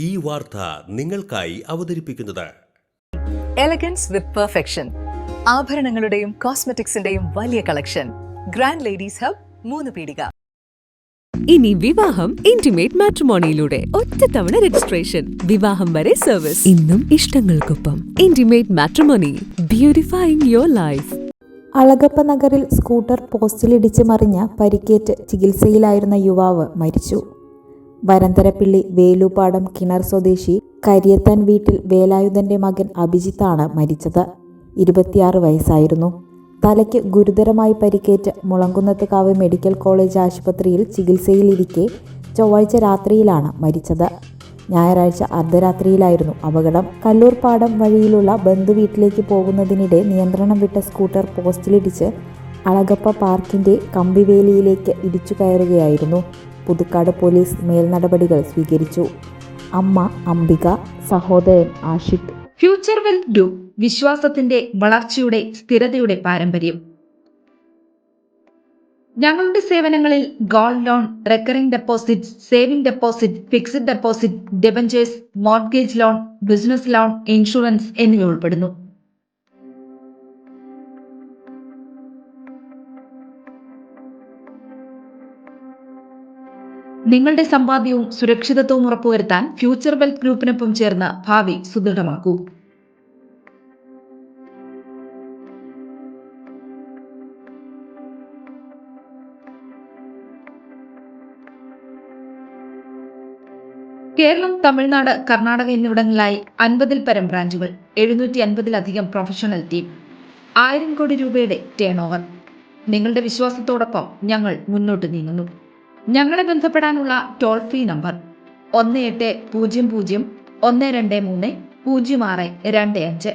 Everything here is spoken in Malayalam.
ഈ വാർത്ത നിങ്ങൾക്കായി അവതരിപ്പിക്കുന്നത് എലഗൻസ് വിത്ത് പെർഫെക്ഷൻ. ആഭരണങ്ങളുടെയും കോസ്മെറ്റിക്സിന്റെയും വലിയ കളക്ഷൻ. ഗ്രാൻഡ് ലേഡീസ് ഹബ്, 3 പീടിക. ഇനി വിവാഹം ഇന്റിമേറ്റ് മാട്രിമോണിയിലൂടെ ഒറ്റത്തവണ രജിസ്ട്രേഷൻ, വിവാഹം വരെ സർവീസ്. ഇന്നും ഇഷ്ടങ്ങൾക്കൊപ്പം intimate matrimony, beautifying your life. Alagappa നഗറിൽ സ്കൂട്ടർ പോസ്റ്റിലിടിച്ച് മറിഞ്ഞ് പരിക്കേറ്റ് ചികിത്സയിലായിരുന്ന യുവാവ് മരിച്ചു. വരന്തരപ്പിള്ളി വേലുപാടം കിണർ സ്വദേശി കരിയത്തൻ വീട്ടിൽ വേലായുധന്റെ മകൻ അഭിജിത്താണ് മരിച്ചത്. 26 വയസ്സായിരുന്നു. തലയ്ക്ക് ഗുരുതരമായി പരിക്കേറ്റ് മുളങ്കുന്നത്തുകാവ് മെഡിക്കൽ കോളേജ് ആശുപത്രിയിൽ ചികിത്സയിലിരിക്കെ ചൊവ്വാഴ്ച രാത്രിയിലാണ് മരിച്ചത്. ഞായറാഴ്ച അർദ്ധരാത്രിയിലായിരുന്നു അപകടം. കല്ലൂർ പാടം വഴിയിലുള്ള ബന്ധുവീട്ടിലേക്ക് പോകുന്നതിനിടെ നിയന്ത്രണം വിട്ട സ്കൂട്ടർ പോസ്റ്റിലിടിച്ച് അളഗപ്പ പാർക്കിന്റെ കമ്പിവേലിയിലേക്ക് ഇടിച്ചു കയറുകയായിരുന്നു. പുതുക്കാട് പോലീസ് മേൽനടപടികൾ സ്വീകരിച്ചു. അമ്മ അംബിക, സഹോദരൻ ആഷിഖ്. ഫ്യൂച്ചർ വെൽത്ത് ഗ്രൂപ്പ്, വിശ്വാസത്തിന്റെ വളർച്ചയുടെ സ്ഥിരതയുടെ പാരമ്പര്യം. ഞങ്ങളുടെ സേവനങ്ങളിൽ gold loan, recurring deposit, saving deposit, fixed deposit, debentures, mortgage loan, business loan, insurance എന്നിവ ഉൾപ്പെടുന്നു. നിങ്ങളുടെ സമ്പാദ്യവും സുരക്ഷിതത്വവും ഉറപ്പുവരുത്താൻ ഫ്യൂച്ചർ വെൽത്ത് ഗ്രൂപ്പിനൊപ്പം ചേർന്ന് ഭാവി സുദൃഢമാക്കൂ. കേരളം, തമിഴ്നാട്, കർണാടക എന്നിവിടങ്ങളിലായി 50-ൽ പരം ബ്രാഞ്ചുകൾ, 750-ലധികം പ്രൊഫഷണൽ ടീം, 1000 കോടി രൂപയുടെ ടേൺ ഓവർ. നിങ്ങളുടെ വിശ്വാസത്തോടൊപ്പം ഞങ്ങൾ മുന്നോട്ട് നീങ്ങുന്നു. ഞങ്ങളെ ബന്ധപ്പെടാനുള്ള ടോൾ ഫ്രീ നമ്പർ 1800 123 0625.